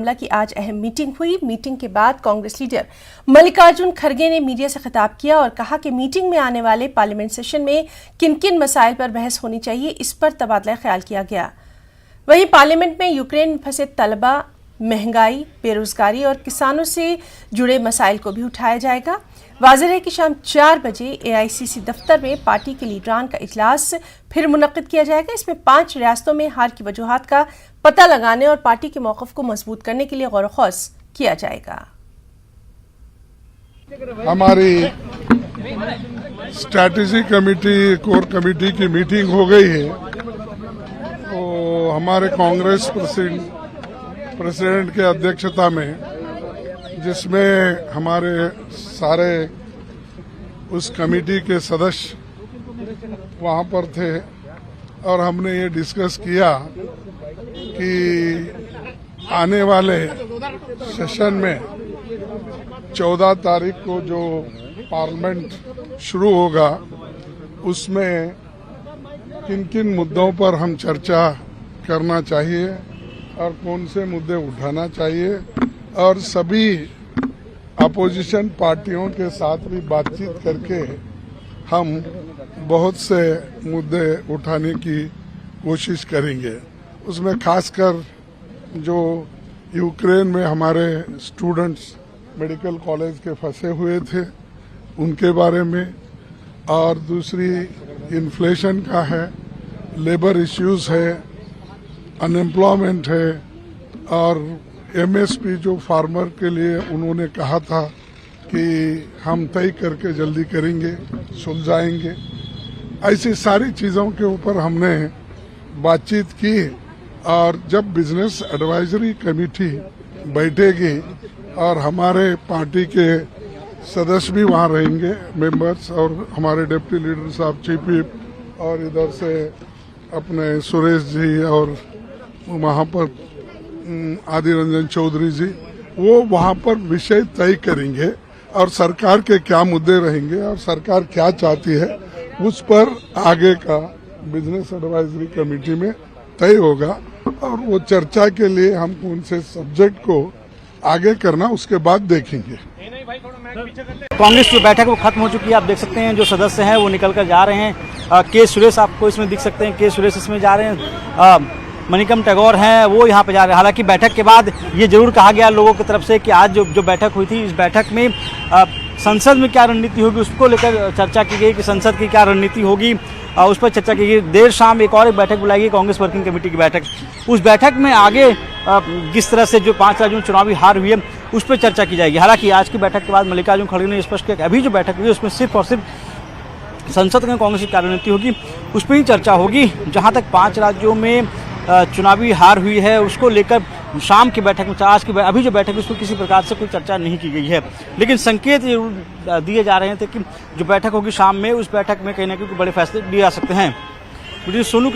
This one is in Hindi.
मामला की आज अहम मीटिंग हुई। मीटिंग के बाद कांग्रेस लीडर मल्लिकार्जुन खड़गे ने मीडिया से खिताब किया और कहा कि मीटिंग में आने वाले पार्लियामेंट सेशन में किन किन मसाइल पर बहस होनी चाहिए, इस पर तबादला ख्याल किया गया। वहीं पार्लियामेंट में यूक्रेन में फंसे तलबा, महंगाई, बेरोजगारी और किसानों से जुड़े मसाइल को भी उठाया जाएगा। वाज़ेह है कि शाम 4 बजे AICC दफ्तर में पार्टी के लीडरान का इजलास फिर मुनक्किद किया जाएगा। इसमें 5 रियासतों में हार की वजूहात का पता लगाने और पार्टी के मौक़िफ़ को मजबूत करने के लिए गौर ख़ौस किया जाएगा। हमारी स्ट्रैटेजी कमेटी, कोर कमेटी की मीटिंग हो गई है। तो हमारे कांग्रेस प्रेसिडेंट के अध्यक्षता में, जिसमें हमारे सारे उस कमेटी के सदस्य वहां पर थे और हमने ये डिस्कस किया कि आने वाले सेशन में 14 तारीख को जो पार्लियामेंट शुरू होगा उसमें किन किन मुद्दों पर हम चर्चा करना चाहिए और कौन से मुद्दे उठाना चाहिए, और सभी अपोजिशन पार्टियों के साथ भी बातचीत करके हम बहुत से मुद्दे उठाने की कोशिश करेंगे। उसमें खासकर जो यूक्रेन में हमारे स्टूडेंट्स मेडिकल कॉलेज के फंसे हुए थे उनके बारे में, और दूसरी इन्फ्लेशन का है, लेबर इश्यूज है, अनएम्प्लॉयमेंट है, और MSP जो फार्मर के लिए उन्होंने कहा था कि हम तय करके जल्दी करेंगे, सुलझाएंगे। ऐसी सारी चीज़ों के ऊपर हमने बातचीत की। और जब बिजनेस एडवाइजरी कमेटी बैठेगी और हमारे पार्टी के सदस्य भी वहाँ रहेंगे, मेंबर्स, और हमारे डिप्टी लीडर साहब, चीफ व्हिप, और इधर से अपने सुरेश जी, और वहाँ पर आदिर रंजन चौधरी जी, वो वहाँ पर विषय तय करेंगे और सरकार के क्या मुद्दे रहेंगे और सरकार क्या चाहती है उस पर आगे का बिजनेस एडवाइजरी कमेटी में तय होगा। और वो चर्चा के लिए हम कौन से सब्जेक्ट को आगे करना उसके बाद देखेंगे। कांग्रेस की बैठक वो खत्म हो चुकी है। आप देख सकते हैं जो सदस्य हैं वो निकल कर जा रहे हैं। के सुरेश आपको इसमें दिख सकते हैं, के सुरेश इसमें जा रहे हैं। मणिकम टैगोर हैं वो यहाँ पे जा रहे हैं। हालांकि बैठक के बाद ये जरूर कहा गया लोगों की तरफ से कि आज जो बैठक हुई थी, इस बैठक में संसद में क्या रणनीति होगी उसको लेकर चर्चा की गई कि संसद की क्या रणनीति होगी, उस पर चर्चा की गई। देर शाम एक बैठक बुलाई गई, कांग्रेस वर्किंग कमेटी की बैठक। उस बैठक में आगे किस तरह से जो 5 राज्यों में चुनावी हार हुई है उस पर चर्चा की जाएगी। हालांकि आज की बैठक के बाद मल्लिकार्जुन खड़गे ने स्पष्ट किया कि अभी जो बैठक हुई है उसमें सिर्फ और सिर्फ संसद में कांग्रेस की क्या रणनीति होगी उस पर ही चर्चा होगी। जहाँ तक 5 राज्यों में चुनावी हार हुई है उसको लेकर शाम की बैठक में, आज की अभी जो बैठक है उसमें किसी प्रकार से कोई चर्चा नहीं की गई है। लेकिन संकेत जरूर दिए जा रहे थे कि जो बैठक होगी शाम में, उस बैठक में कहीं ना कहीं बड़े फैसले लिए जा सकते हैं। सोनू